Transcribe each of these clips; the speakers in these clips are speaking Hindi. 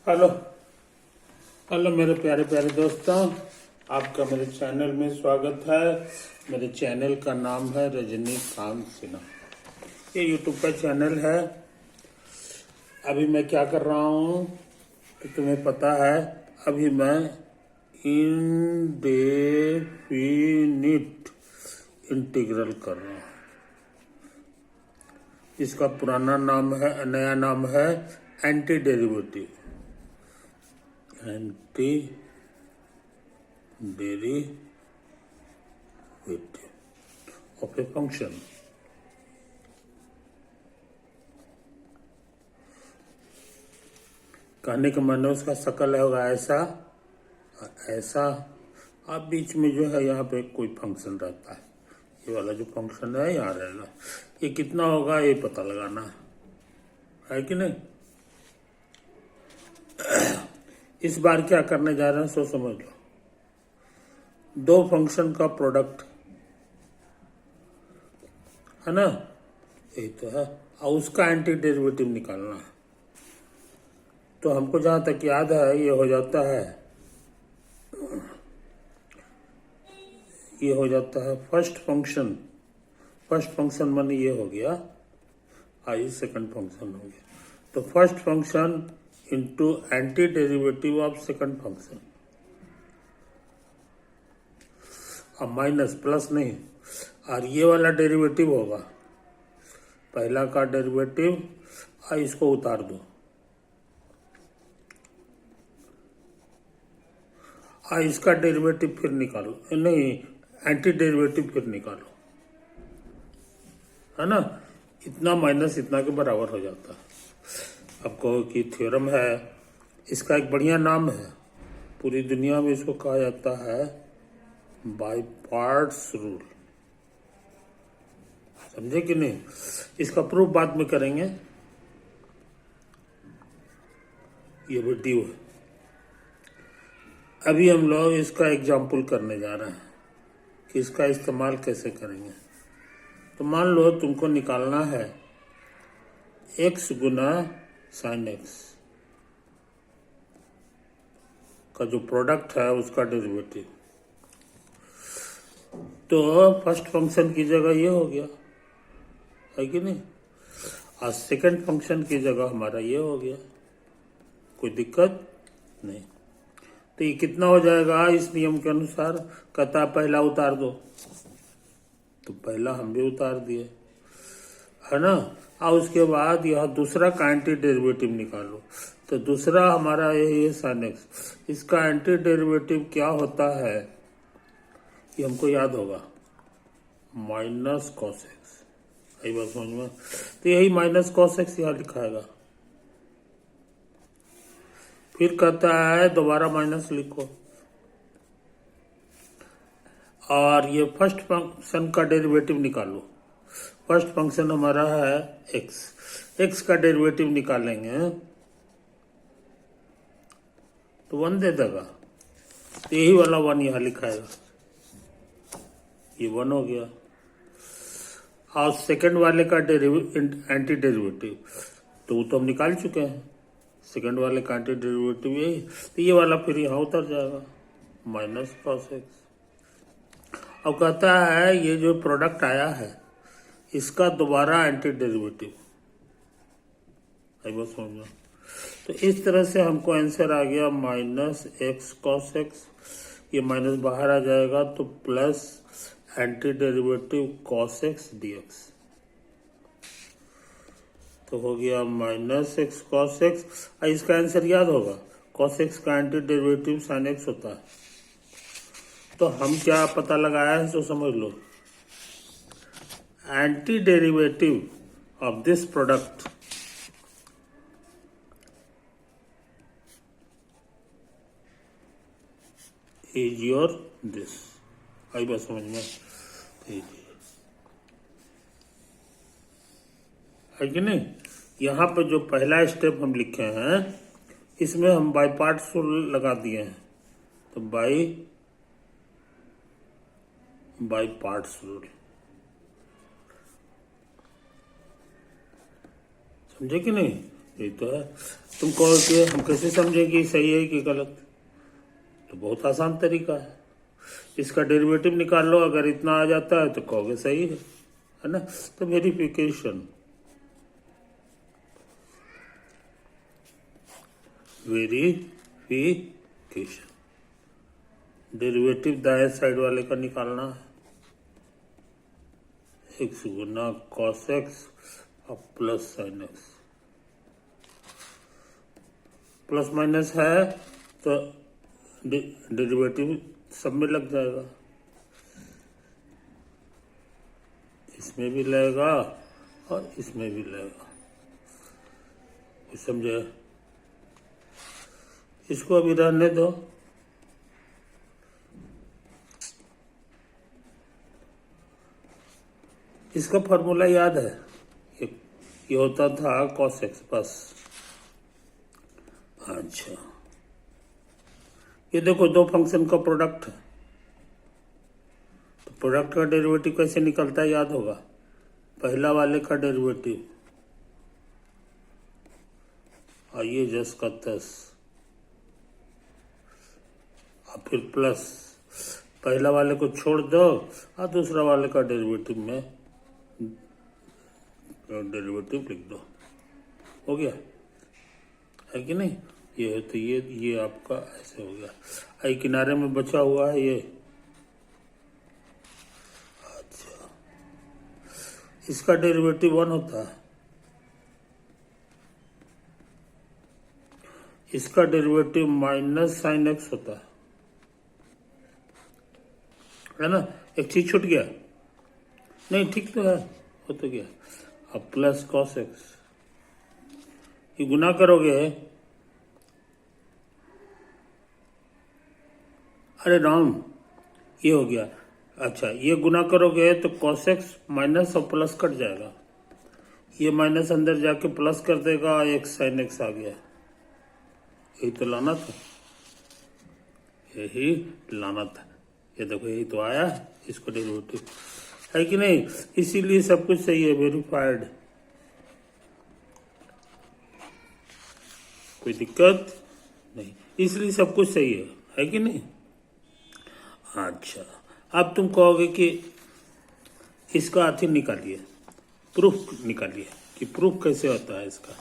हेलो हेलो मेरे प्यारे प्यारे दोस्तों, आपका मेरे चैनल में स्वागत है। मेरे चैनल का नाम है रजनीकांत सिन्हा। ये यूट्यूब का चैनल है। अभी मैं क्या कर रहा हूँ तो तुम्हें पता है। अभी मैं इंडेफिनिट इंटीग्रल कर रहा हूँ। इसका पुराना नाम है, नया नाम है anti derivative. Anti derivative of a function. कहने का माने उसका शकल होगा ऐसा ऐसा। अब बीच में जो है यहाँ पे कोई फंक्शन रहता है। ये वाला जो फंक्शन है यहाँ रहेगा। ये कितना होगा ये पता लगाना है कि नहीं। इस बार क्या करने जा रहे हैं सो समझ लो। दो फंक्शन का प्रोडक्ट है ना, यही तो है, और उसका एंटी डेरिवेटिव निकालना है। तो हमको जहां तक याद है ये हो जाता है फर्स्ट फंक्शन माने ये हो गया, आई सेकंड फंक्शन हो गया। तो first function into anti derivative of second function. अब माइनस प्लस नहीं, और ये वाला डेरिवेटिव होगा पहला का डेरिवेटिव, और इसको उतार दो, और इसका डेरिवेटिव फिर निकालो, नहीं एंटी डेरिवेटिव फिर निकालो, है ना। इतना माइनस इतना के बराबर हो जाता है। अब कहो कि थ्योरम है, इसका एक बढ़िया नाम है, पूरी दुनिया में इसको कहा जाता है बाय पार्ट्स रूल। समझे कि नहीं। इसका प्रूफ बाद में करेंगे। ये भी ड्यू है। अभी हम लोग इसका एग्जाम्पल करने जा रहे हैं कि इसका इस्तेमाल कैसे करेंगे। तो मान लो तुमको निकालना है x गुना साइन एक्स का जो प्रोडक्ट है उसका डेरिवेटिव। तो फर्स्ट फंक्शन की जगह ये हो गया, है कि नहीं, और सेकंड फंक्शन की जगह हमारा ये हो गया। कोई दिक्कत नहीं। तो ये कितना हो जाएगा इस नियम के अनुसार, कहता है पहला उतार दो, तो पहला हम भी उतार दिए, है ना। और उसके बाद यह दूसरा का एंटी डेरिवेटिव निकालो। तो दूसरा हमारा यही है साइन एक्स। इसका एंटी डेरिवेटिव क्या होता है ये हमको याद होगा, माइनस कॉस एक्स। यही बात समझ में। तो यही माइनस कॉस एक्स यहाँ लिखाएगा। फिर कहता है दोबारा माइनस लिखो, और ये फर्स्ट फंक्शन का डेरिवेटिव निकालो। फर्स्ट फंक्शन हमारा है एक्स का डेरिवेटिव निकालेंगे तो 1 दे देगा। तो यही वाला 1 यहाँ लिखाएगा, ये 1 हो गया। और सेकंड वाले का एंटी डेरिवेटिव तो वो तो हम निकाल चुके हैं, सेकंड वाले का एंटी डेरिवेटिव यही। तो ये वाला फिर यहाँ उतर जाएगा, माइनस कॉस एक्स। अब कहता है ये जो प्रोडक्ट आया है इसका दोबारा एंटी डेरिवेटिव, बस समझ में। तो इस तरह से हमको आंसर आ गया माइनस एक्स कॉस एक्स। ये माइनस बाहर आ जाएगा तो plus anti derivative cos x dx. तो हो गया माइनस एक्स कॉस एक्स। इसका आंसर याद होगा, कॉस एक्स का एंटी डेरिवेटिव साइन एक्स होता है। तो हम क्या पता लगाया है तो समझ लो, anti derivative of this product is your this. आई बात समझ में है कि नहीं। यहाँ पे जो पहला स्टेप हम लिखे हैं इसमें हम बाय पार्ट्स रूल लगा दिए हैं। तो बाय पार्ट्स रूल, समझे कि नहीं। ये तो है। तुम कहो कि हम कैसे समझे कि सही है कि गलत, तो बहुत आसान तरीका है। इसका डेरिवेटिव निकाल लो, अगर इतना आ जाता है तो कहोगे सही है ना। तो वेरिफिकेशन, डेरिवेटिव दाएं साइड वाले का निकालना है। एक्स गुना कॉस एक्स और plus sine x, plus minus है तो डेरिवेटिव सब में लग जाएगा, इसमें भी लगेगा और इसमें भी लगेगा। समझे? इसको अभी रहने दो। इसका फॉर्मूला याद है, ये होता था cos x बस। अच्छा, ये देखो दो फंक्शन का प्रोडक्ट है, तो प्रोडक्ट का डेरिवेटिव कैसे निकलता है याद होगा। पहला वाले का डेरिवेटिव और ये जस का तस, और फिर प्लस, पहला वाले को छोड़ दो और दूसरा वाले का डेरिवेटिव में डेरिवेटिव लिख दो, हो गया है कि नहीं। ये है तो ये आपका ऐसे हो गया। आई किनारे में बचा हुआ है ये। अच्छा, इसका डेरिवेटिव 1 होता है, इसका डेरिवेटिव माइनस साइन एक्स होता है ना। एक चीज छूट गया, नहीं ठीक तो है, हो तो गया। अब प्लस कॉस एक्स, ये गुना करोगे, अरे राम ये हो गया। अच्छा, ये गुना करोगे तो कॉस एक्स माइनस और प्लस कट जाएगा, ये माइनस अंदर जाके प्लस कर देगा, एक साइन एक्स आ गया। यही तो लाना था, यही लाना था। ये देखो यही तो आया, इसको डेरिवेटिव है कि नहीं। इसीलिए सब कुछ सही है, वेरीफाइड, कोई दिक्कत नहीं, इसलिए सब कुछ सही है कि नहीं। अच्छा, अब तुम कहोगे कि इसका अर्थ निकालिए, प्रूफ निकालिए कि प्रूफ कैसे होता है इसका,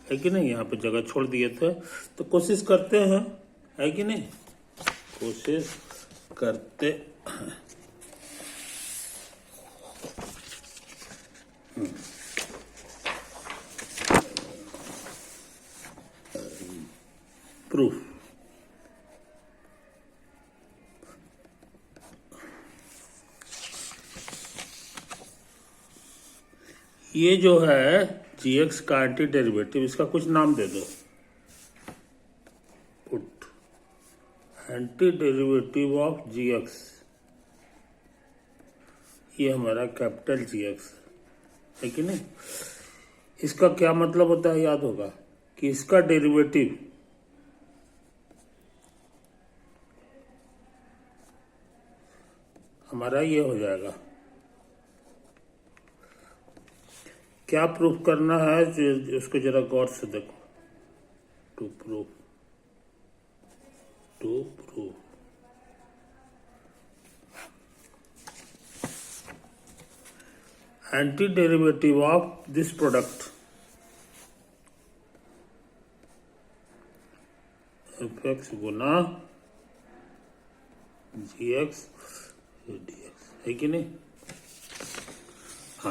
है कि नहीं। यहाँ पे जगह छोड़ दिए थे तो कोशिश करते हैं, है कि नहीं, कोशिश करते हैं। प्रूफ, ये जो है जी एक्स का एंटी डेरिवेटिव, इसका कुछ नाम दे दो, put anti derivative of g x, ये हमारा कैपिटल जी एक्स है कि नहीं। इसका क्या मतलब होता है याद होगा कि इसका डेरिवेटिव हमारा ये हो जाएगा। क्या प्रूफ करना है उसको जरा गौर से देखो। To proof anti derivative of this product f x गुना जी एक्स डी एक्स, है कि नहीं।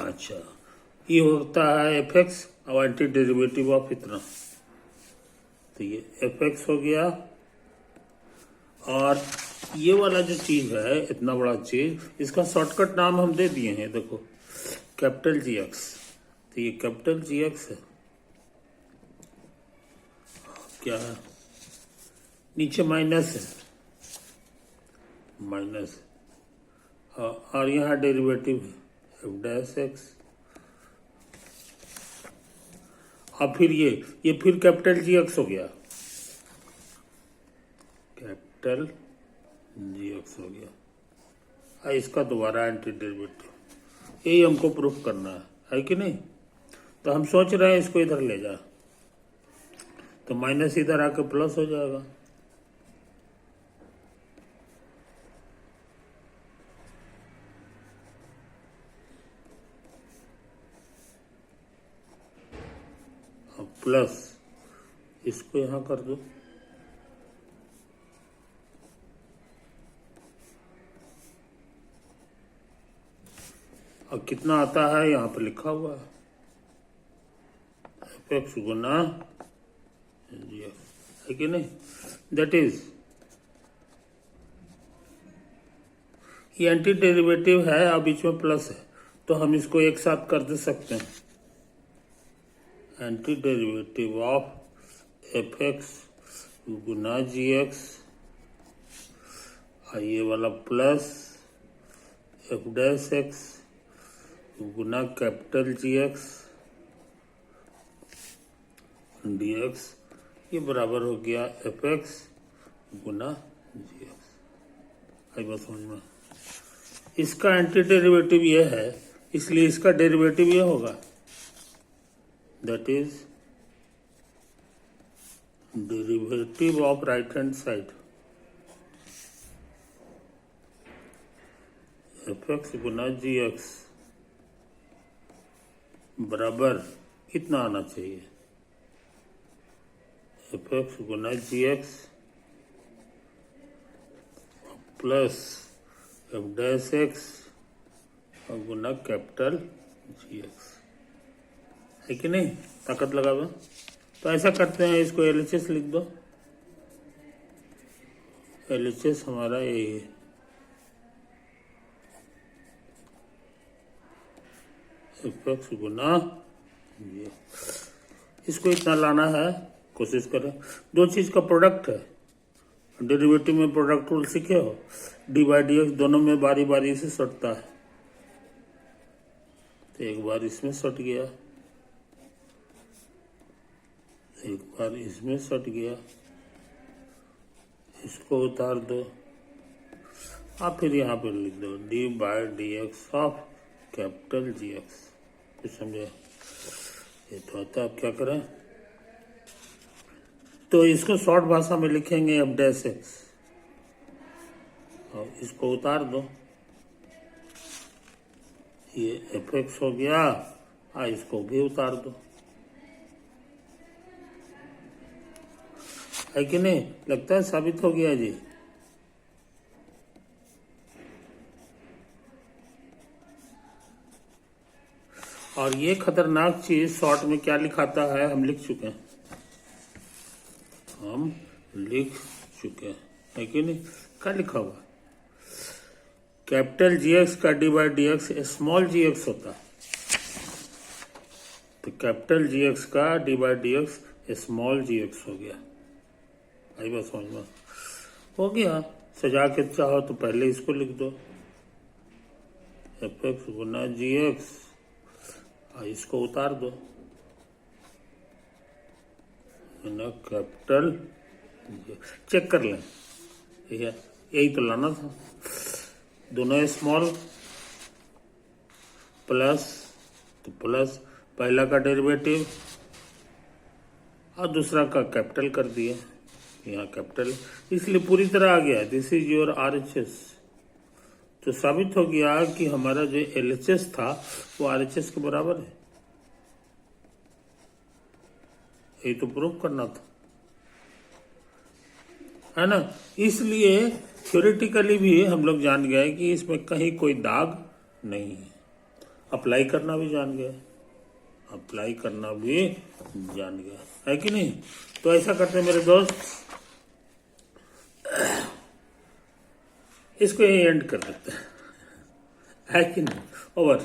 अच्छा, ये होता है एफ एक्स और एंटी डेरिवेटिव ऑफ इतना, तो ये एफ एक्स हो गया। और ये वाला जो चीज है, इतना बड़ा चीज, इसका शॉर्टकट नाम हम दे दिए हैं, देखो कैपिटल जी एक्स, तो ये कैपिटल जी एक्स है। क्या है, नीचे माइनस है, माइनस, और यहाँ डेरिवेटिव है एफ डैश एक्स, और फिर ये फिर कैपिटल जी एक्स हो गया, कैपिटल जी एक्स हो गया, और इसका दोबारा एंटी डेरिवेटिव, यही हमको प्रूफ करना है कि नहीं। तो हम सोच रहे हैं इसको इधर ले जा, तो माइनस इधर आके प्लस हो जाएगा। प्लस इसको यहां कर दो, और कितना आता है यहां पर लिखा हुआ है, एफ गुना जी एक्स, है कि नहीं। दैट इज, ये एंटी डेरिवेटिव है और बीच में प्लस है, तो हम इसको एक साथ कर दे सकते हैं। Anti derivative of F x गुना जी एक्स, ये वाला प्लस एफ डैश एक्स गुना कैपिटल जी एक्स डी एक्स, ये बराबर हो गया एफ एक्स गुना जी एक्स। आई बात समझ में। इसका एंटी डेरिवेटिव ये है, इसलिए इसका डेरिवेटिव ये होगा, that is derivative of right hand side fx गुना जी एक्स बराबर कितना आना चाहिए, fx गुना जी X plus F dash X गुना कैपिटल जी एक्स, है कि नहीं। ताकत लगा हुआ। तो ऐसा करते हैं, इसको एलएचएस लिख दो। एलएचएस हमारा यही है, एफ एक्स गुना ये, इसको इतना लाना है, कोशिश करें। दो चीज का प्रोडक्ट है, डेरिवेटिव में प्रोडक्ट रूल सीखे हो, डी बाई डी एक्स दोनों में बारी बारी से सटता है, तो एक बार इसमें सट गया, एक बार इसमें सट गया, इसको उतार दो, आप फिर यहाँ पे लिख दो D by d x of capital G x. कुछ समझे? ये तो आता, आप क्या करें, तो इसको शॉर्ट भाषा में लिखेंगे एफ डैश एक्स, और इसको उतार दो, ये एफ एक्स हो गया, इसको भी उतार दो, है कि नहीं। लगता है साबित हो गया जी। और ये खतरनाक चीज शॉर्ट में क्या लिखाता है, हम लिख चुके हैं, है कि नहीं। क्या लिखा हुआ, कैपिटल जी एक्स का d by d x small g x होता है, तो कैपिटल जी एक्स का d by d x small g x हो गया। आई बात समझ में हो गया। सजा के चाहो तो पहले इसको लिख दो, एफ एक्स गुना जी एक्स, इसको उतार दो ना, कैपिटल चेक कर लें, ठीक है, यही तो लाना था। दोनों स्मॉल प्लस, तो प्लस पहला का डेरिवेटिव और दूसरा का कैपिटल कर दिया, यहाँ कैपिटल, इसलिए पूरी तरह आ गया। This is your RHS. तो साबित हो गया कि हमारा जो एलएचएस था वो आरएचएस के बराबर है। ये तो प्रूव करना था, है ना। इसलिए थ्योरेटिकली भी हम लोग जान गए कि इसमें कहीं कोई दाग नहीं है। अप्लाई करना भी जान गए, अप्लाई करना भी जान गया, है कि नहीं। तो ऐसा करते हैं मेरे दोस्त, इसको यही एंड कर देते हैं, है कि नहीं। ओवर।